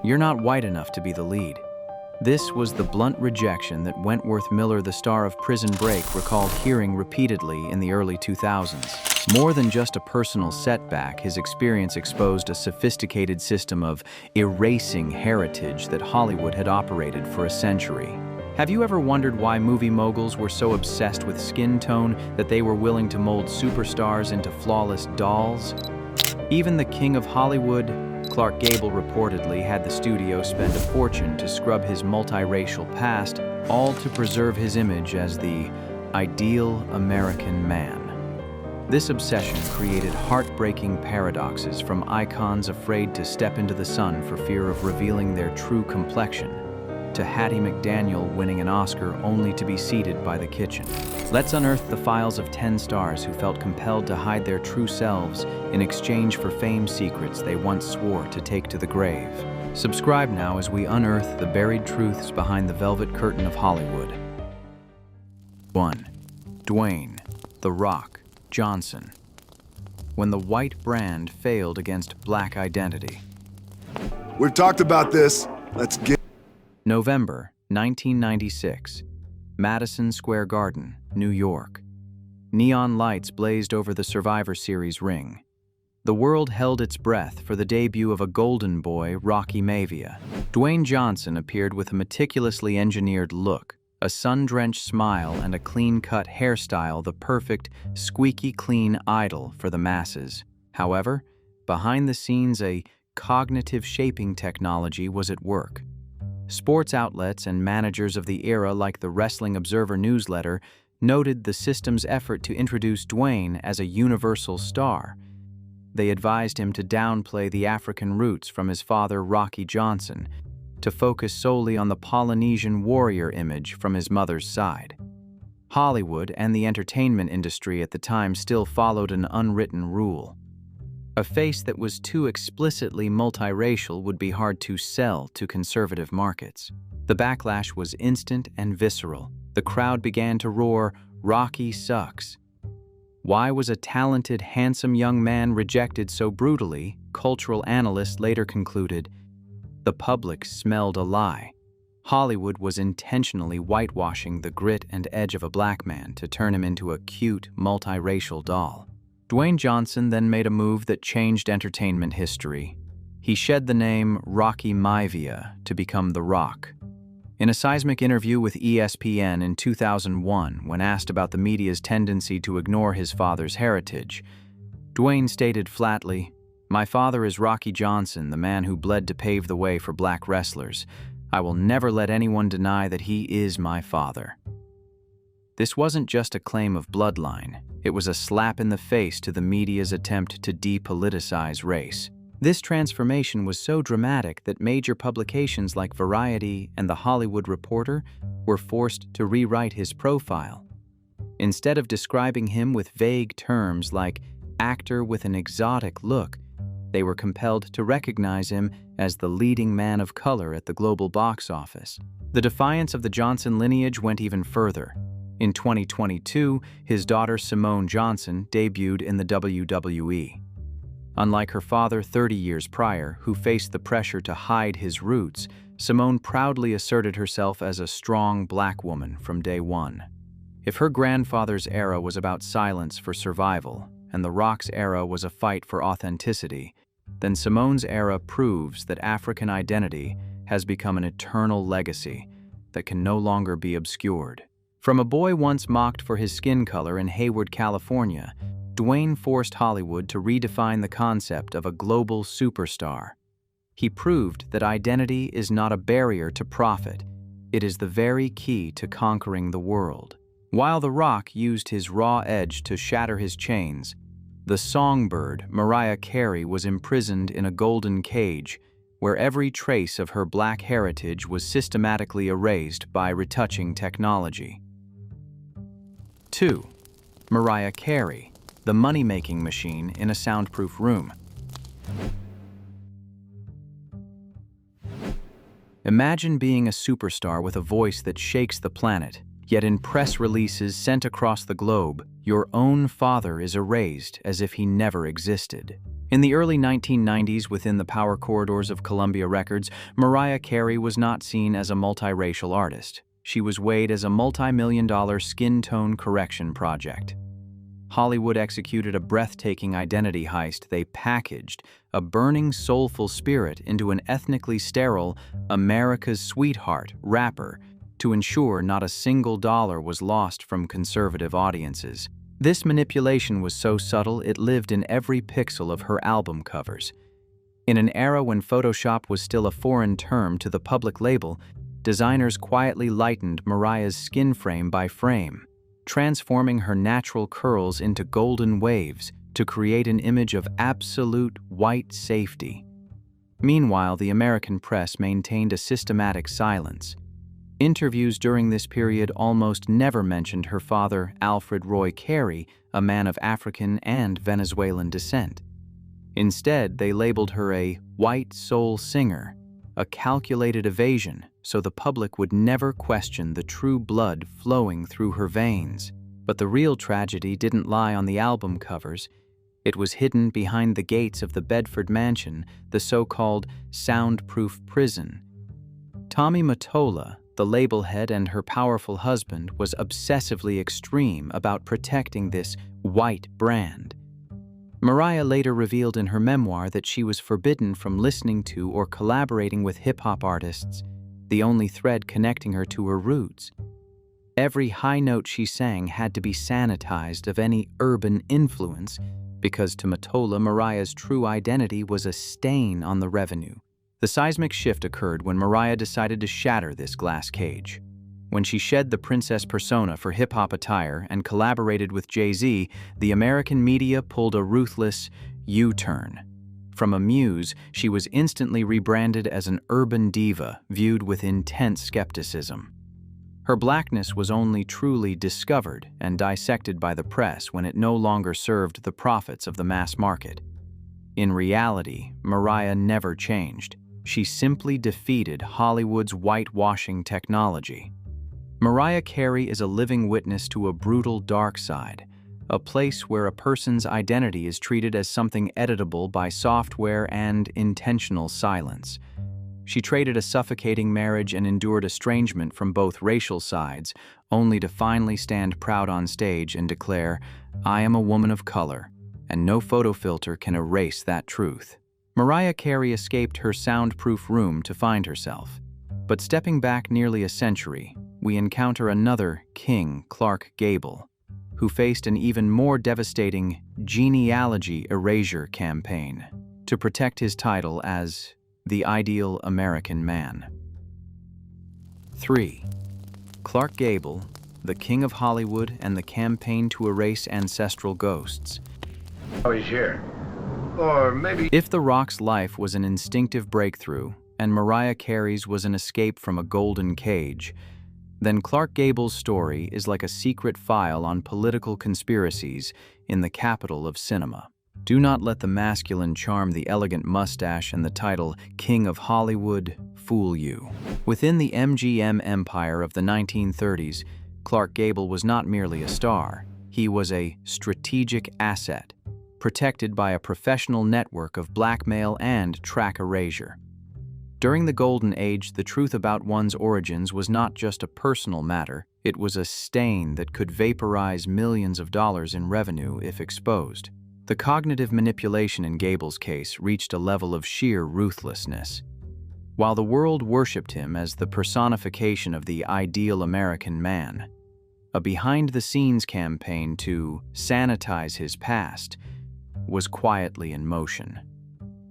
You're not white enough to be the lead. This was the blunt rejection that Wentworth Miller, the star of Prison Break, recalled hearing repeatedly in the early 2000s. More than just a personal setback, his experience exposed a sophisticated system of erasing heritage that Hollywood had operated for a century. Have you ever wondered why movie moguls were so obsessed with skin tone that they were willing to mold superstars into flawless dolls? Even the king of Hollywood, Clark Gable, reportedly had the studio spend a fortune to scrub his multiracial past, all to preserve his image as the ideal American man. This obsession created heartbreaking paradoxes, from icons afraid to step into the sun for fear of revealing their true complexion, to Hattie McDaniel winning an Oscar only to be seated by the kitchen. Let's unearth the files of 10 stars who felt compelled to hide their true selves in exchange for fame secrets they once swore to take to the grave. Subscribe now as we unearth the buried truths behind the velvet curtain of Hollywood. 1. Dwayne "The Rock" Johnson. When the white brand failed against black identity. We've talked about this. Let's get... November 1996. Madison Square Garden, New York. Neon lights blazed over the Survivor Series ring. The world held its breath for the debut of a golden boy, Rocky Maivia. Dwayne Johnson appeared with a meticulously engineered look, a sun-drenched smile, and a clean-cut hairstyle, the perfect, squeaky-clean idol for the masses. However, behind the scenes, a cognitive shaping technology was at work. Sports outlets and managers of the era, like the Wrestling Observer newsletter, noted the system's effort to introduce Dwayne as a universal star. They advised him to downplay the African roots from his father, Rocky Johnson, to focus solely on the Polynesian warrior image from his mother's side. Hollywood and the entertainment industry at the time still followed an unwritten rule. A face that was too explicitly multiracial would be hard to sell to conservative markets. The backlash was instant and visceral. The crowd began to roar, "Rocky sucks." Why was a talented, handsome young man rejected so brutally? Cultural analysts later concluded, the public smelled a lie. Hollywood was intentionally whitewashing the grit and edge of a black man to turn him into a cute, multiracial doll. Dwayne Johnson then made a move that changed entertainment history. He shed the name Rocky Maivia to become The Rock. In a seismic interview with ESPN in 2001, when asked about the media's tendency to ignore his father's heritage, Dwayne stated flatly, "My father is Rocky Johnson, the man who bled to pave the way for black wrestlers. I will never let anyone deny that he is my father." This wasn't just a claim of bloodline. It was a slap in the face to the media's attempt to depoliticize race. This transformation was so dramatic that major publications like Variety and The Hollywood Reporter were forced to rewrite his profile. Instead of describing him with vague terms like actor with an exotic look, they were compelled to recognize him as the leading man of color at the global box office. The defiance of the Johnson lineage went even further. In 2022, his daughter Simone Johnson debuted in the WWE. Unlike her father 30 years prior, who faced the pressure to hide his roots, Simone proudly asserted herself as a strong black woman from day one. If her grandfather's era was about silence for survival, and The Rock's era was a fight for authenticity, then Simone's era proves that African identity has become an eternal legacy that can no longer be obscured. From a boy once mocked for his skin color in Hayward, California, Dwayne forced Hollywood to redefine the concept of a global superstar. He proved that identity is not a barrier to profit. It is the very key to conquering the world. While The Rock used his raw edge to shatter his chains, the songbird, Mariah Carey, was imprisoned in a golden cage where every trace of her black heritage was systematically erased by retouching technology. 2. Mariah Carey, the money-making machine in a soundproof room. Imagine being a superstar with a voice that shakes the planet, yet in press releases sent across the globe, your own father is erased as if he never existed. In the early 1990s, within the power corridors of Columbia Records, Mariah Carey was not seen as a multiracial artist. She was weighed as a multi-million-dollar skin tone correction project. Hollywood executed a breathtaking identity heist. They packaged a burning, soulful spirit into an ethnically sterile America's Sweetheart rapper to ensure not a single dollar was lost from conservative audiences. This manipulation was so subtle it lived in every pixel of her album covers. In an era when Photoshop was still a foreign term to the public label, designers quietly lightened Mariah's skin frame by frame, transforming her natural curls into golden waves to create an image of absolute white safety. Meanwhile, the American press maintained a systematic silence. Interviews during this period almost never mentioned her father, Alfred Roy Carey, a man of African and Venezuelan descent. Instead, they labeled her a white soul singer, a calculated evasion so the public would never question the true blood flowing through her veins. But the real tragedy didn't lie on the album covers. It was hidden behind the gates of the Bedford mansion, the so-called soundproof prison. Tommy Mottola, the label head and her powerful husband, was obsessively extreme about protecting this white brand. Mariah later revealed in her memoir that she was forbidden from listening to or collaborating with hip-hop artists, the only thread connecting her to her roots. Every high note she sang had to be sanitized of any urban influence, because to Mottola, Mariah's true identity was a stain on the revenue. The seismic shift occurred when Mariah decided to shatter this glass cage. When she shed the princess persona for hip-hop attire and collaborated with Jay-Z, the American media pulled a ruthless U-turn. From a muse, she was instantly rebranded as an urban diva, viewed with intense skepticism. Her blackness was only truly discovered and dissected by the press when it no longer served the profits of the mass market. In reality, Mariah never changed. She simply defeated Hollywood's whitewashing technology. Mariah Carey is a living witness to a brutal dark side, a place where a person's identity is treated as something editable by software and intentional silence. She traded a suffocating marriage and endured estrangement from both racial sides, only to finally stand proud on stage and declare, "I am a woman of color, and no photo filter can erase that truth." Mariah Carey escaped her soundproof room to find herself. But stepping back nearly a century, we encounter another king, Clark Gable, who faced an even more devastating genealogy erasure campaign to protect his title as the ideal American man. 3. Clark Gable, the King of Hollywood and the campaign to erase ancestral ghosts. Oh, he's here. Or maybe... If The Rock's life was an instinctive breakthrough, and Mariah Carey's was an escape from a golden cage, then Clark Gable's story is like a secret file on political conspiracies in the capital of cinema. Do not let the masculine charm, the elegant mustache, and the title King of Hollywood fool you. Within the MGM empire of the 1930s, Clark Gable was not merely a star. He was a strategic asset, protected by a professional network of blackmail and track erasure. During the Golden Age, the truth about one's origins was not just a personal matter, it was a stain that could vaporize millions of dollars in revenue if exposed. The cognitive manipulation in Gable's case reached a level of sheer ruthlessness. While the world worshipped him as the personification of the ideal American man, a behind-the-scenes campaign to sanitize his past was quietly in motion.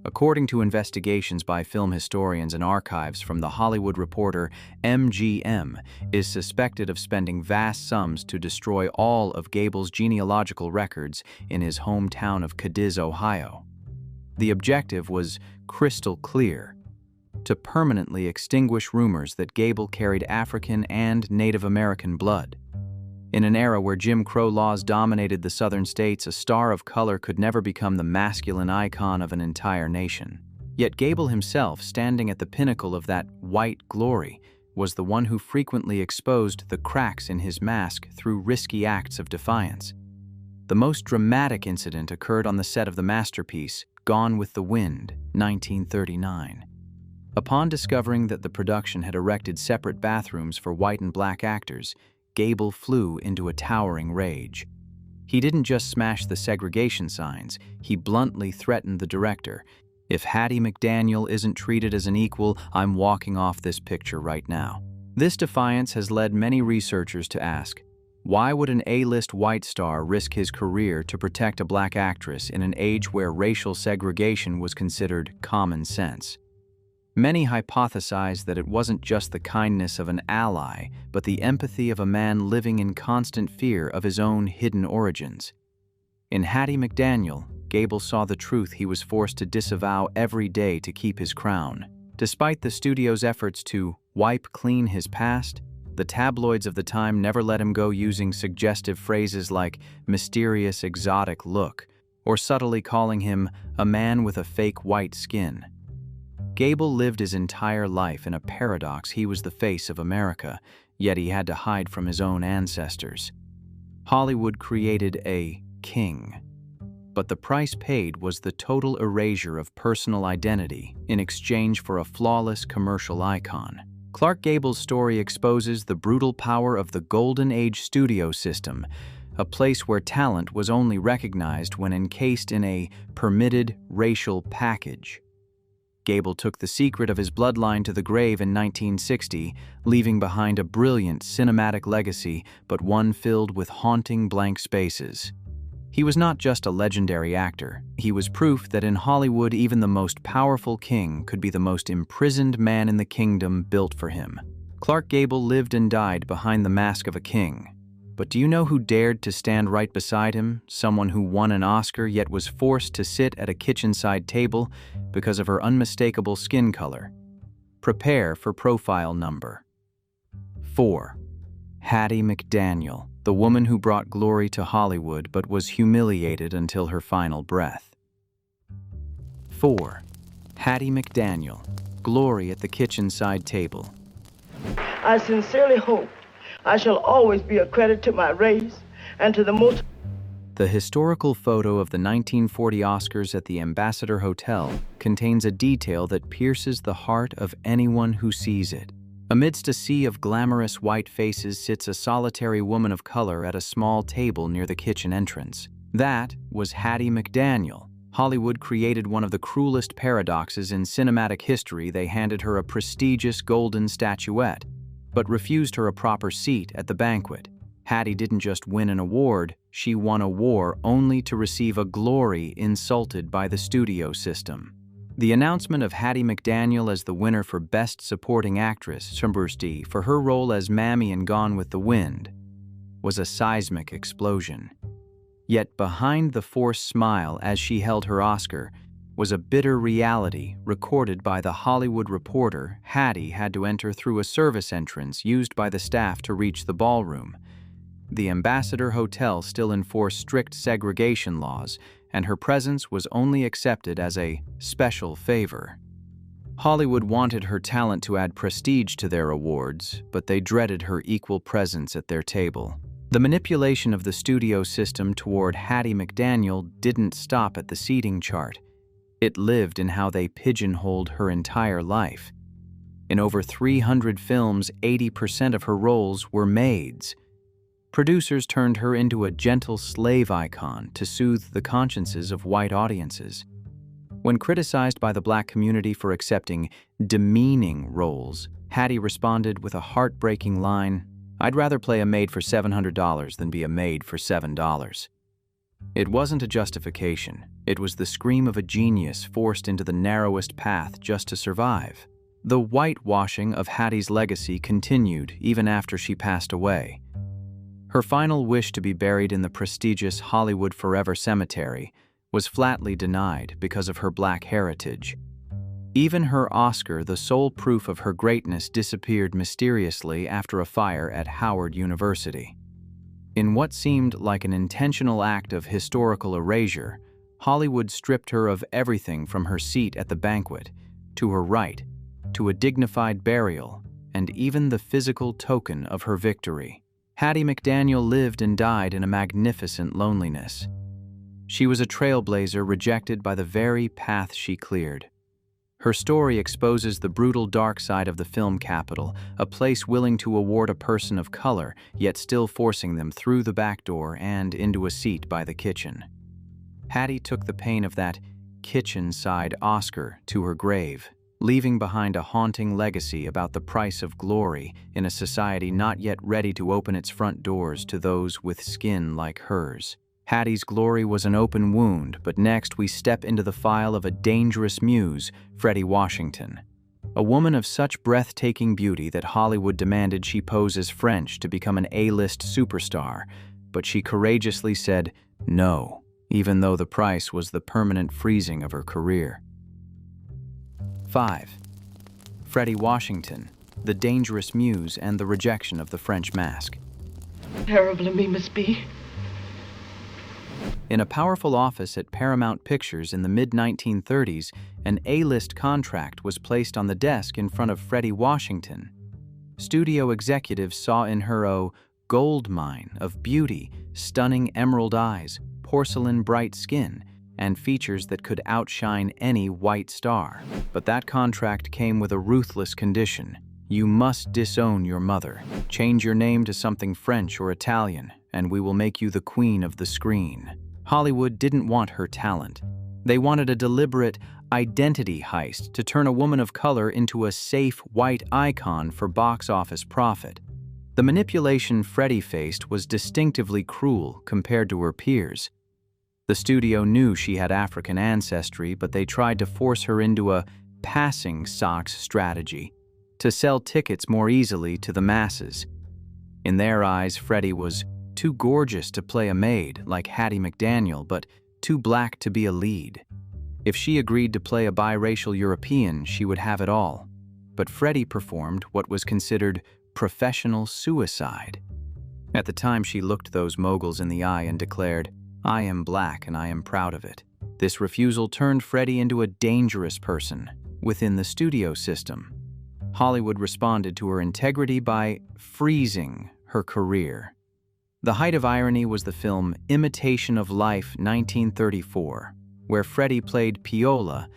According to investigations by film historians and archives from The Hollywood Reporter, MGM is suspected of spending vast sums to destroy all of Gable's genealogical records in his hometown of Cadiz, Ohio. The objective was crystal clear: to permanently extinguish rumors that Gable carried African and Native American blood. In an era where Jim Crow laws dominated the southern states, a star of color could never become the masculine icon of an entire nation. Yet Gable himself, standing at the pinnacle of that white glory, was the one who frequently exposed the cracks in his mask through risky acts of defiance. The most dramatic incident occurred on the set of the masterpiece, Gone with the Wind, 1939. Upon discovering that the production had erected separate bathrooms for white and black actors, Gable flew into a towering rage. He didn't just smash the segregation signs, he bluntly threatened the director. "If Hattie McDaniel isn't treated as an equal, I'm walking off this picture right now." This defiance has led many researchers to ask, why would an A-list white star risk his career to protect a black actress in an age where racial segregation was considered common sense? Many hypothesize that it wasn't just the kindness of an ally, but the empathy of a man living in constant fear of his own hidden origins. In Hattie McDaniel, Gable saw the truth he was forced to disavow every day to keep his crown. Despite the studio's efforts to wipe clean his past, the tabloids of the time never let him go, using suggestive phrases like mysterious exotic look, or subtly calling him a man with a fake white skin. Gable lived his entire life in a paradox. He was the face of America, yet he had to hide from his own ancestors. Hollywood created a king, but the price paid was the total erasure of personal identity in exchange for a flawless commercial icon. Clark Gable's story exposes the brutal power of the Golden Age studio system, a place where talent was only recognized when encased in a permitted racial package. Gable took the secret of his bloodline to the grave in 1960, leaving behind a brilliant cinematic legacy, but one filled with haunting blank spaces. He was not just a legendary actor. He was proof that in Hollywood, even the most powerful king could be the most imprisoned man in the kingdom built for him. Clark Gable lived and died behind the mask of a king. But do you know who dared to stand right beside him? Someone who won an Oscar yet was forced to sit at a kitchen-side table because of her unmistakable skin color. Prepare for profile number 4. Hattie McDaniel, the woman who brought glory to Hollywood but was humiliated until her final breath. 4. Hattie McDaniel, glory at the kitchen-side table. I sincerely hope I shall always be a credit to my race and to the most... The historical photo of the 1940 Oscars at the Ambassador Hotel contains a detail that pierces the heart of anyone who sees it. Amidst a sea of glamorous white faces sits a solitary woman of color at a small table near the kitchen entrance. That was Hattie McDaniel. Hollywood created one of the cruelest paradoxes in cinematic history. They handed her a prestigious golden statuette, but refused her a proper seat at the banquet. Hattie didn't just win an award, she won a war only to receive a glory insulted by the studio system. The announcement of Hattie McDaniel as the winner for Best Supporting Actress for her role as Mammy in Gone with the Wind was a seismic explosion. Yet behind the forced smile as she held her Oscar was a bitter reality recorded by the Hollywood Reporter. Hattie had to enter through a service entrance used by the staff to reach the ballroom. The Ambassador Hotel still enforced strict segregation laws, and her presence was only accepted as a special favor. Hollywood wanted her talent to add prestige to their awards, but they dreaded her equal presence at their table. The manipulation of the studio system toward Hattie McDaniel didn't stop at the seating chart. It lived in how they pigeonholed her entire life. In over 300 films, 80% of her roles were maids. Producers turned her into a gentle slave icon to soothe the consciences of white audiences. When criticized by the black community for accepting demeaning roles, Hattie responded with a heartbreaking line, "I'd rather play a maid for $700 than be a maid for $7." It wasn't a justification. It was the scream of a genius forced into the narrowest path just to survive. The whitewashing of Hattie's legacy continued even after she passed away. Her final wish to be buried in the prestigious Hollywood Forever Cemetery was flatly denied because of her black heritage. Even her Oscar, the sole proof of her greatness, disappeared mysteriously after a fire at Howard University. In what seemed like an intentional act of historical erasure, Hollywood stripped her of everything from her seat at the banquet, to her right, to a dignified burial, and even the physical token of her victory. Hattie McDaniel lived and died in a magnificent loneliness. She was a trailblazer rejected by the very path she cleared. Her story exposes the brutal dark side of the film capital, a place willing to award a person of color, yet still forcing them through the back door and into a seat by the kitchen. Hattie took the pain of that kitchen-side Oscar to her grave, leaving behind a haunting legacy about the price of glory in a society not yet ready to open its front doors to those with skin like hers. Hattie's glory was an open wound, but next we step into the file of a dangerous muse, Freddy Washington. A woman of such breathtaking beauty that Hollywood demanded she pose as French to become an A-list superstar, but she courageously said no, even though the price was the permanent freezing of her career. 5. Freddy Washington, the dangerous muse and the rejection of the French mask. Terrible of me must be. In a powerful office at Paramount Pictures in the mid-1930s, an A-list contract was placed on the desk in front of Freddy Washington. Studio executives saw in her a gold mine of beauty, stunning emerald eyes, porcelain-bright skin, and features that could outshine any white star. But that contract came with a ruthless condition. You must disown your mother. Change your name to something French or Italian, and we will make you the queen of the screen. Hollywood didn't want her talent. They wanted a deliberate identity heist to turn a woman of color into a safe white icon for box office profit. The manipulation Freddy faced was distinctively cruel compared to her peers. The studio knew she had African ancestry, but they tried to force her into a passing socks strategy to sell tickets more easily to the masses. In their eyes, Freddy was too gorgeous to play a maid like Hattie McDaniel, but too black to be a lead. If she agreed to play a biracial European, she would have it all. But Freddy performed what was considered professional suicide. At the time, she looked those moguls in the eye and declared, "I am black and I am proud of it." This refusal turned Freddy into a dangerous person within the studio system. Hollywood responded to her integrity by freezing her career. The height of irony was the film Imitation of Life 1934, where Freddy played Piola,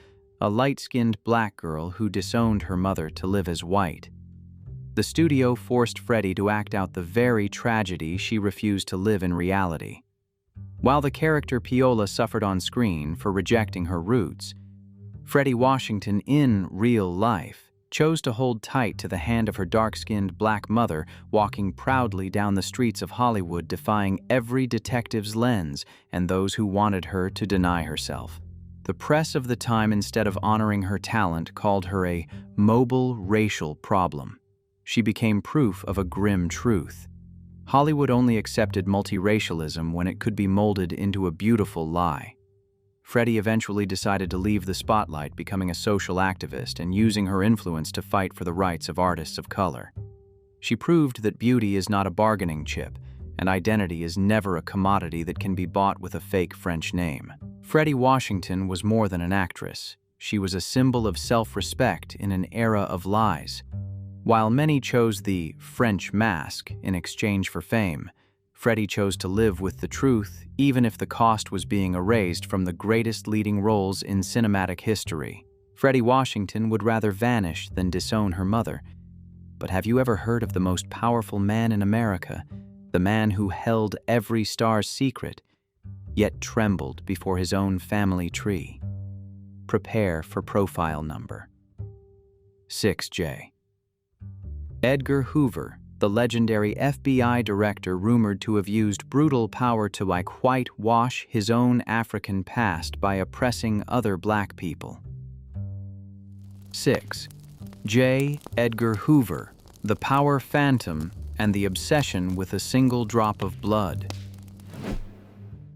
a light-skinned black girl who disowned her mother to live as white. The studio forced Freddy to act out the very tragedy she refused to live in reality. While the character Piola suffered on screen for rejecting her roots, Freddy Washington in real life chose to hold tight to the hand of her dark-skinned black mother, walking proudly down the streets of Hollywood, defying every detective's lens and those who wanted her to deny herself. The press of the time, instead of honoring her talent, called her a mobile racial problem. She became proof of a grim truth. Hollywood only accepted multiracialism when it could be molded into a beautiful lie. Freddy eventually decided to leave the spotlight, becoming a social activist and using her influence to fight for the rights of artists of color. She proved that beauty is not a bargaining chip, and identity is never a commodity that can be bought with a fake French name. Freddy Washington was more than an actress. She was a symbol of self-respect in an era of lies. While many chose the French mask in exchange for fame, Freddy chose to live with the truth, even if the cost was being erased from the greatest leading roles in cinematic history. Freddy Washington would rather vanish than disown her mother. But have you ever heard of the most powerful man in America, the man who held every star's secret, yet trembled before his own family tree? Prepare for profile number 6J. Edgar Hoover, the legendary FBI director rumored to have used brutal power to whitewash his own African past by oppressing other black people. 6. J. Edgar Hoover, the power phantom and the obsession with a single drop of blood.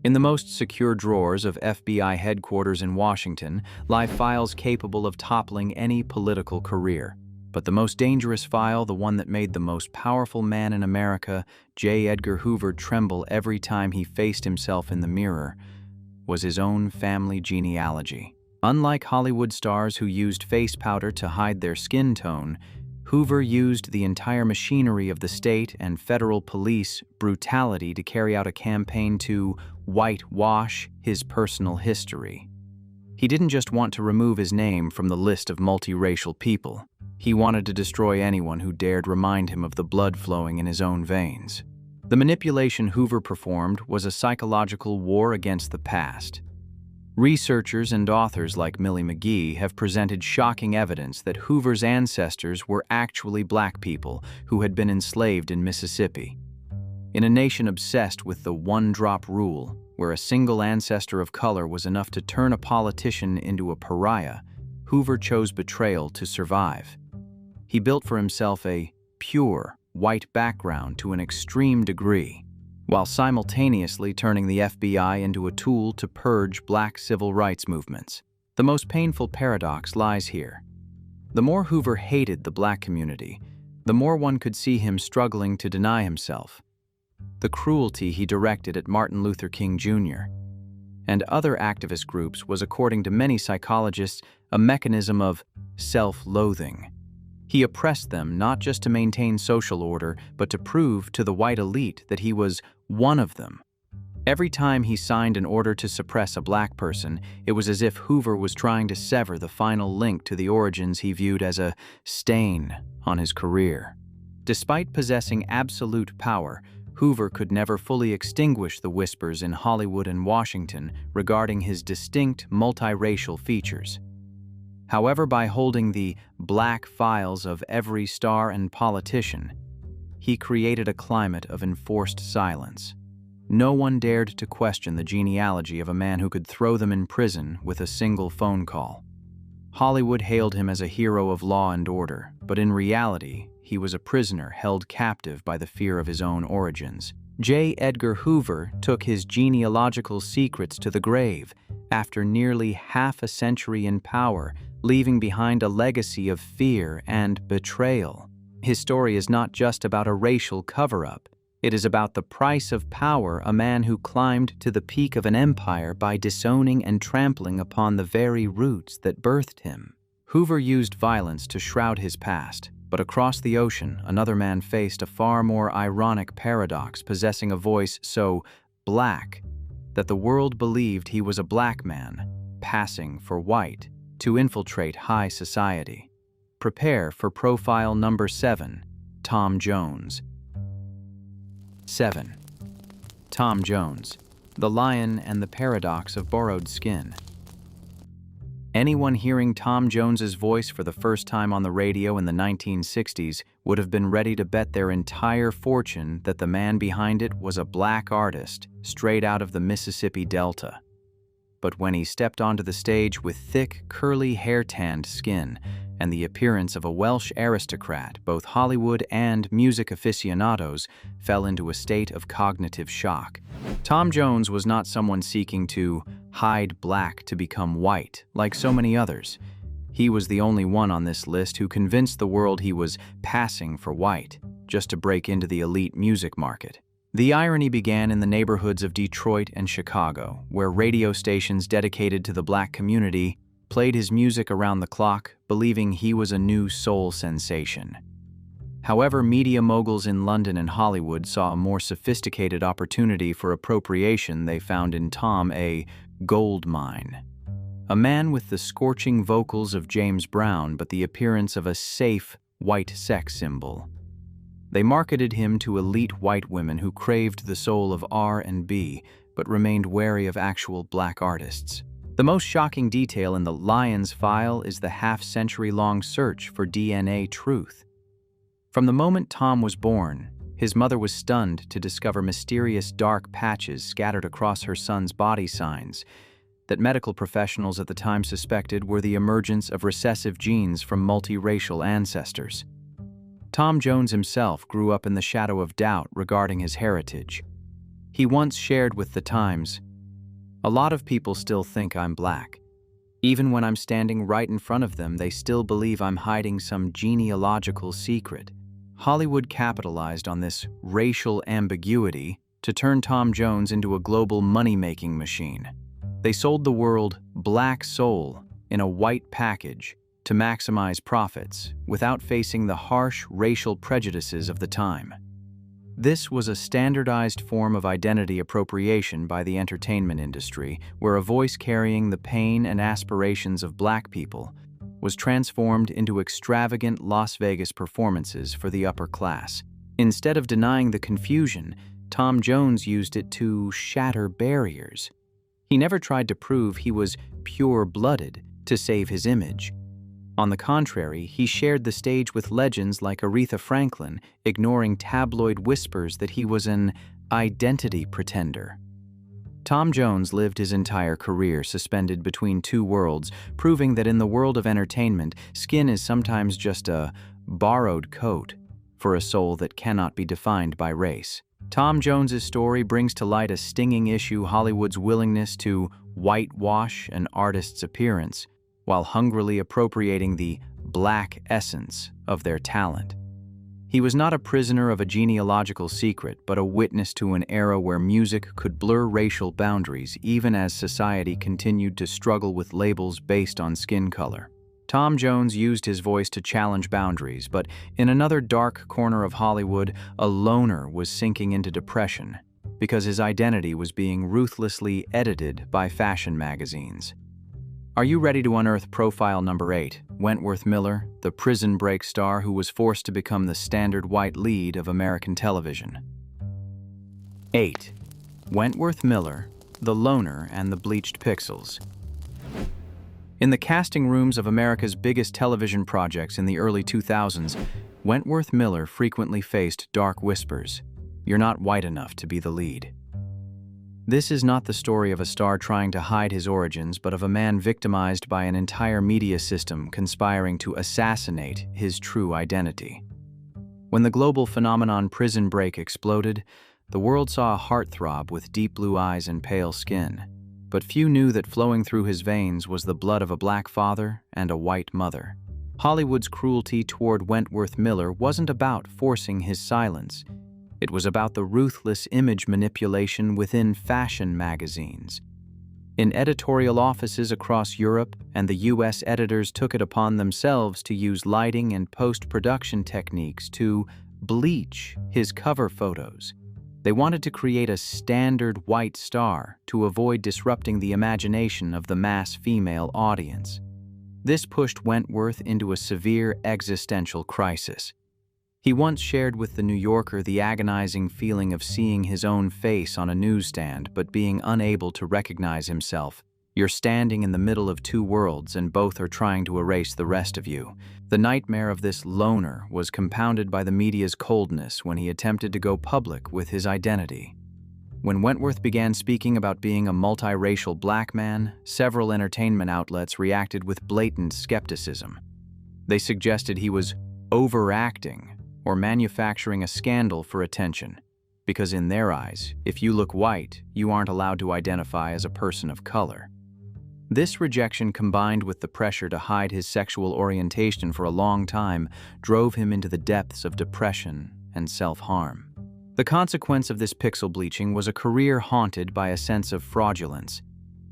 In the most secure drawers of FBI headquarters in Washington lie files capable of toppling any political career. But the most dangerous file, the one that made the most powerful man in America, J. Edgar Hoover, tremble every time he faced himself in the mirror, was his own family genealogy. Unlike Hollywood stars who used face powder to hide their skin tone, Hoover used the entire machinery of the state and federal police brutality to carry out a campaign to whitewash his personal history. He didn't just want to remove his name from the list of multiracial people. He wanted to destroy anyone who dared remind him of the blood flowing in his own veins. The manipulation Hoover performed was a psychological war against the past. Researchers and authors like Millie McGee have presented shocking evidence that Hoover's ancestors were actually black people who had been enslaved in Mississippi. In a nation obsessed with the one-drop rule, where a single ancestor of color was enough to turn a politician into a pariah, Hoover chose betrayal to survive. He built for himself a pure, white background to an extreme degree, while simultaneously turning the FBI into a tool to purge black civil rights movements. The most painful paradox lies here. The more Hoover hated the black community, the more one could see him struggling to deny himself. The cruelty he directed at Martin Luther King Jr. and other activist groups was, according to many psychologists, a mechanism of self-loathing. He oppressed them not just to maintain social order, but to prove to the white elite that he was one of them. Every time he signed an order to suppress a black person, it was as if Hoover was trying to sever the final link to the origins he viewed as a stain on his career. Despite possessing absolute power, Hoover could never fully extinguish the whispers in Hollywood and Washington regarding his distinct multiracial features. However, by holding the black files of every star and politician, he created a climate of enforced silence. No one dared to question the genealogy of a man who could throw them in prison with a single phone call. Hollywood hailed him as a hero of law and order, but in reality, he was a prisoner held captive by the fear of his own origins. J. Edgar Hoover took his genealogical secrets to the grave after nearly half a century in power, leaving behind a legacy of fear and betrayal. His story is not just about a racial cover-up. It is about the price of power, a man who climbed to the peak of an empire by disowning and trampling upon the very roots that birthed him. Hoover used violence to shroud his past, but across the ocean, another man faced a far more ironic paradox, possessing a voice so black that the world believed he was a black man, passing for white, to infiltrate high society. Prepare for profile number 7, Tom Jones. 7. Tom Jones, the lion and the paradox of borrowed skin. Anyone hearing Tom Jones's voice for the first time on the radio in the 1960s would have been ready to bet their entire fortune that the man behind it was a black artist straight out of the Mississippi Delta. But when he stepped onto the stage with thick, curly, hair-tanned skin and the appearance of a Welsh aristocrat, both Hollywood and music aficionados fell into a state of cognitive shock. Tom Jones was not someone seeking to hide black to become white, like so many others. He was the only one on this list who convinced the world he was passing for white, just to break into the elite music market. The irony began in the neighborhoods of Detroit and Chicago, where radio stations dedicated to the black community played his music around the clock, believing he was a new soul sensation. However, media moguls in London and Hollywood saw a more sophisticated opportunity for appropriation. They found in Tom a gold mine. A man with the scorching vocals of James Brown, but the appearance of a safe white sex symbol. They marketed him to elite white women who craved the soul of R&B, but remained wary of actual black artists. The most shocking detail in the Lion's file is the half-century-long search for DNA truth. From the moment Tom was born, his mother was stunned to discover mysterious dark patches scattered across her son's body signs that medical professionals at the time suspected were the emergence of recessive genes from multiracial ancestors. Tom Jones himself grew up in the shadow of doubt regarding his heritage. He once shared with The Times, "A lot of people still think I'm black. Even when I'm standing right in front of them, they still believe I'm hiding some genealogical secret." Hollywood capitalized on this racial ambiguity to turn Tom Jones into a global money-making machine. They sold the world black soul in a white package, to maximize profits without facing the harsh racial prejudices of the time. This was a standardized form of identity appropriation by the entertainment industry, where a voice carrying the pain and aspirations of Black people was transformed into extravagant Las Vegas performances for the upper class. Instead of denying the confusion, Tom Jones used it to shatter barriers. He never tried to prove he was pure-blooded to save his image. On the contrary, he shared the stage with legends like Aretha Franklin, ignoring tabloid whispers that he was an identity pretender. Tom Jones lived his entire career suspended between two worlds, proving that in the world of entertainment, skin is sometimes just a borrowed coat for a soul that cannot be defined by race. Tom Jones's story brings to light a stinging issue: Hollywood's willingness to whitewash an artist's appearance while hungrily appropriating the Black essence of their talent. He was not a prisoner of a genealogical secret, but a witness to an era where music could blur racial boundaries even as society continued to struggle with labels based on skin color. Tom Jones used his voice to challenge boundaries, but in another dark corner of Hollywood, a loner was sinking into depression because his identity was being ruthlessly edited by fashion magazines. Are you ready to unearth profile number 8, Wentworth Miller, the prison break star who was forced to become the standard white lead of American television? 8. Wentworth Miller, the loner and the bleached pixels. In the casting rooms of America's biggest television projects in the early 2000s, Wentworth Miller frequently faced dark whispers. You're not white enough to be the lead. This is not the story of a star trying to hide his origins, but of a man victimized by an entire media system conspiring to assassinate his true identity. When the global phenomenon Prison Break exploded, the world saw a heartthrob with deep blue eyes and pale skin. But few knew that flowing through his veins was the blood of a Black father and a white mother. Hollywood's cruelty toward Wentworth Miller wasn't about forcing his silence. It was about the ruthless image manipulation within fashion magazines. In editorial offices across Europe and the US, editors took it upon themselves to use lighting and post-production techniques to bleach his cover photos. They wanted to create a standard white star to avoid disrupting the imagination of the mass female audience. This pushed Wentworth into a severe existential crisis. He once shared with The New Yorker the agonizing feeling of seeing his own face on a newsstand but being unable to recognize himself. You're standing in the middle of two worlds and both are trying to erase the rest of you. The nightmare of this loner was compounded by the media's coldness when he attempted to go public with his identity. When Wentworth began speaking about being a multiracial Black man, several entertainment outlets reacted with blatant skepticism. They suggested he was overacting or manufacturing a scandal for attention, because in their eyes, if you look white, you aren't allowed to identify as a person of color. This rejection, combined with the pressure to hide his sexual orientation for a long time, drove him into the depths of depression and self-harm. The consequence of this pixel bleaching was a career haunted by a sense of fraudulence.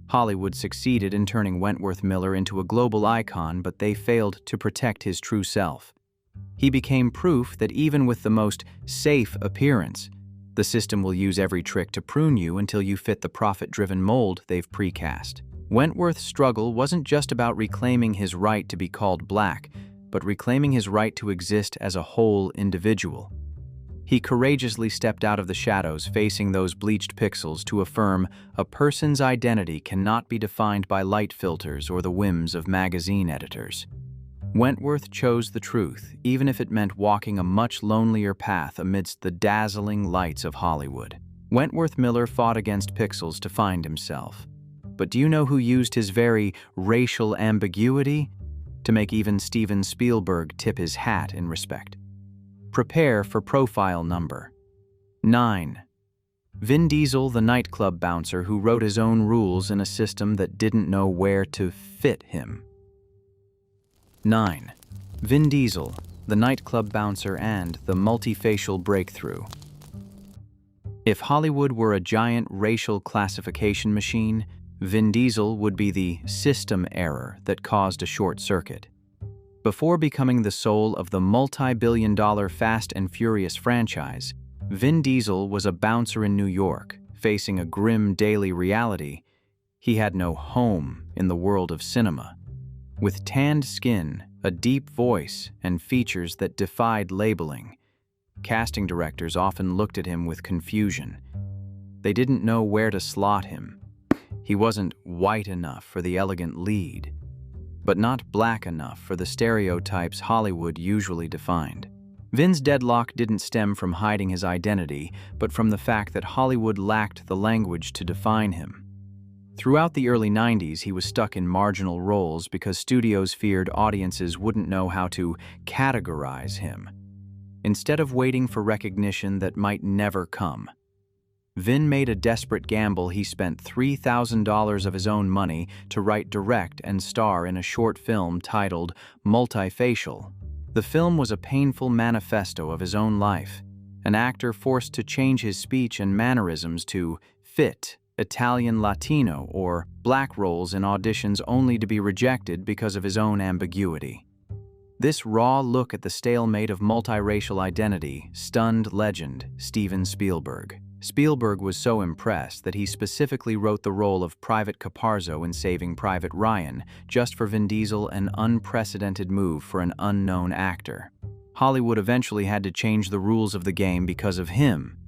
Hollywood succeeded in turning Wentworth Miller into a global icon, but they failed to protect his true self. He became proof that even with the most safe appearance, the system will use every trick to prune you until you fit the profit-driven mold they've precast. Wentworth's struggle wasn't just about reclaiming his right to be called Black, but reclaiming his right to exist as a whole individual. He courageously stepped out of the shadows, facing those bleached pixels, to affirm a person's identity cannot be defined by light filters or the whims of magazine editors. Wentworth chose the truth, even if it meant walking a much lonelier path amidst the dazzling lights of Hollywood. Wentworth Miller fought against pixels to find himself. But do you know who used his very racial ambiguity to make even Steven Spielberg tip his hat in respect? Prepare for profile number 9. Vin Diesel, the nightclub bouncer who wrote his own rules in a system that didn't know where to fit him. 9. Vin Diesel, the nightclub bouncer and the multifacial breakthrough. If Hollywood were a giant racial classification machine, Vin Diesel would be the system error that caused a short circuit. Before becoming the soul of the multi-billion-dollar Fast and Furious franchise, Vin Diesel was a bouncer in New York, facing a grim daily reality. He had no home in the world of cinema. With tanned skin, a deep voice, and features that defied labeling, casting directors often looked at him with confusion. They didn't know where to slot him. He wasn't white enough for the elegant lead, but not black enough for the stereotypes Hollywood usually defined. Vin's deadlock didn't stem from hiding his identity, but from the fact that Hollywood lacked the language to define him. Throughout the early 90s, he was stuck in marginal roles because studios feared audiences wouldn't know how to categorize him. Instead of waiting for recognition that might never come, Vin made a desperate gamble. He spent $3,000 of his own money to write, direct, and star in a short film titled Multifacial. The film was a painful manifesto of his own life, an actor forced to change his speech and mannerisms to fit Italian Latino or black roles in auditions only to be rejected because of his own ambiguity. This raw look at the stalemate of multiracial identity stunned legend Steven Spielberg. Spielberg was so impressed that he specifically wrote the role of Private Caparzo in Saving Private Ryan, just for Vin Diesel, an unprecedented move for an unknown actor. Hollywood eventually had to change the rules of the game because of him.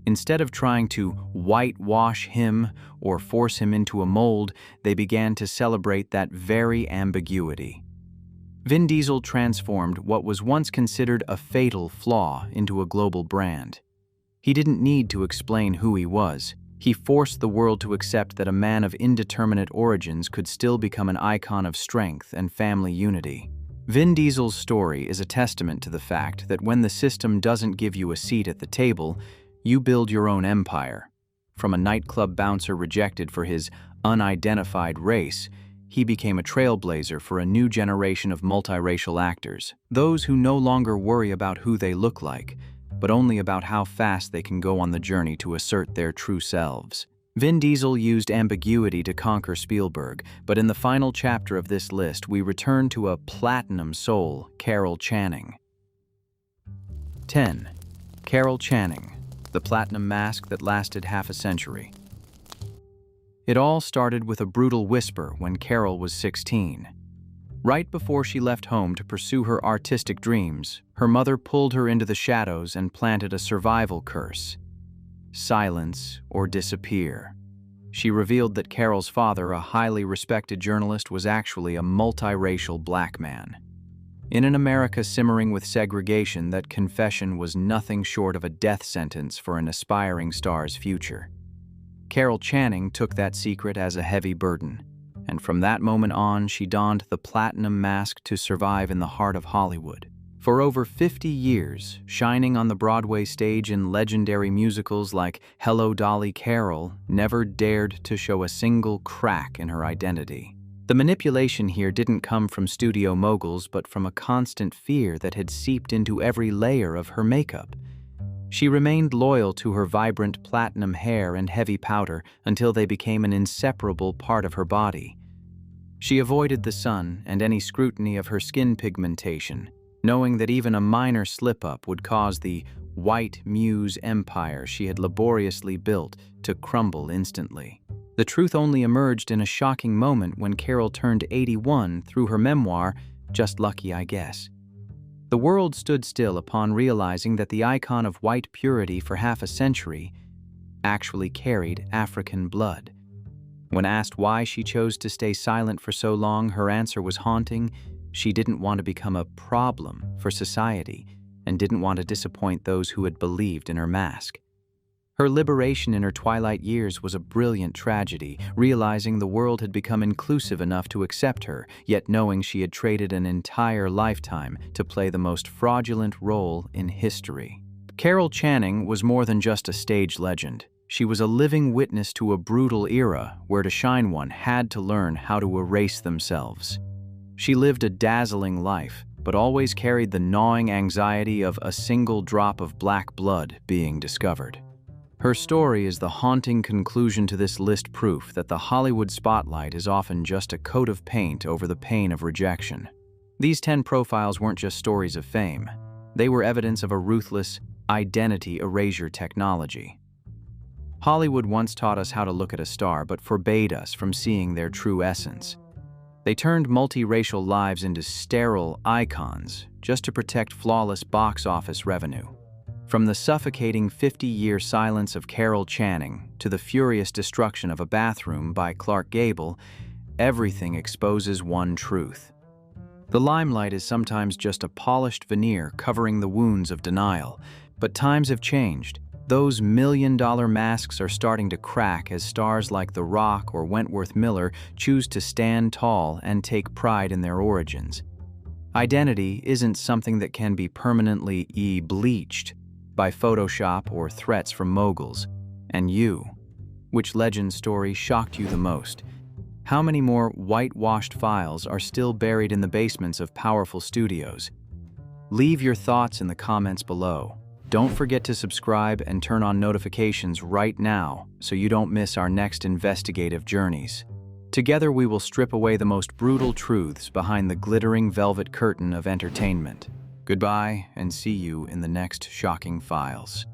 Instead of trying to whitewash him or force him into a mold, they began to celebrate that very ambiguity. Vin Diesel transformed what was once considered a fatal flaw into a global brand. He didn't need to explain who he was. He forced the world to accept that a man of indeterminate origins could still become an icon of strength and family unity. Vin Diesel's story is a testament to the fact that when the system doesn't give you a seat at the table, you build your own empire. From a nightclub bouncer rejected for his unidentified race, he became a trailblazer for a new generation of multiracial actors, those who no longer worry about who they look like, but only about how fast they can go on the journey to assert their true selves. Vin Diesel used ambiguity to conquer Spielberg, but in the final chapter of this list, we return to a platinum soul, Carol Channing. 10. Carol Channing, the platinum mask that lasted half a century. It all started with a brutal whisper when Carol was 16. Right before she left home to pursue her artistic dreams, her mother pulled her into the shadows and planted a survival curse: silence or disappear. She revealed that Carol's father, a highly respected journalist, was actually a multiracial black man. In an America simmering with segregation, that confession was nothing short of a death sentence for an aspiring star's future. Carol Channing took that secret as a heavy burden, and from that moment on, she donned the platinum mask to survive in the heart of Hollywood. For over 50 years, shining on the Broadway stage in legendary musicals like Hello, Dolly, Carol never dared to show a single crack in her identity. The manipulation here didn't come from studio moguls, but from a constant fear that had seeped into every layer of her makeup. She remained loyal to her vibrant platinum hair and heavy powder until they became an inseparable part of her body. She avoided the sun and any scrutiny of her skin pigmentation, knowing that even a minor slip-up would cause the white muse empire she had laboriously built to crumble instantly. The truth only emerged in a shocking moment when Carol turned 81 through her memoir, Just Lucky, I Guess. The world stood still upon realizing that the icon of white purity for half a century actually carried African blood. When asked why she chose to stay silent for so long, her answer was haunting. She didn't want to become a problem for society and didn't want to disappoint those who had believed in her mask. Her liberation in her twilight years was a brilliant tragedy, realizing the world had become inclusive enough to accept her, yet knowing she had traded an entire lifetime to play the most fraudulent role in history. Carol Channing was more than just a stage legend. She was a living witness to a brutal era where to shine one had to learn how to erase themselves. She lived a dazzling life, but always carried the gnawing anxiety of a single drop of black blood being discovered. Her story is the haunting conclusion to this list, proof that the Hollywood spotlight is often just a coat of paint over the pain of rejection. These 10 profiles weren't just stories of fame. They were evidence of a ruthless identity erasure technology. Hollywood once taught us how to look at a star, but forbade us from seeing their true essence. They turned multiracial lives into sterile icons just to protect flawless box office revenue. From the suffocating 50-year silence of Carol Channing to the furious destruction of a bathroom by Clark Gable, everything exposes one truth. The limelight is sometimes just a polished veneer covering the wounds of denial, but times have changed. Those million-dollar masks are starting to crack as stars like The Rock or Wentworth Miller choose to stand tall and take pride in their origins. Identity isn't something that can be permanently bleached by Photoshop or threats from moguls. And you, which legend story shocked you the most? How many more whitewashed files are still buried in the basements of powerful studios? Leave your thoughts in the comments below. Don't forget to subscribe and turn on notifications right now so you don't miss our next investigative journeys. Together we will strip away the most brutal truths behind the glittering velvet curtain of entertainment. Goodbye, and see you in the next shocking files.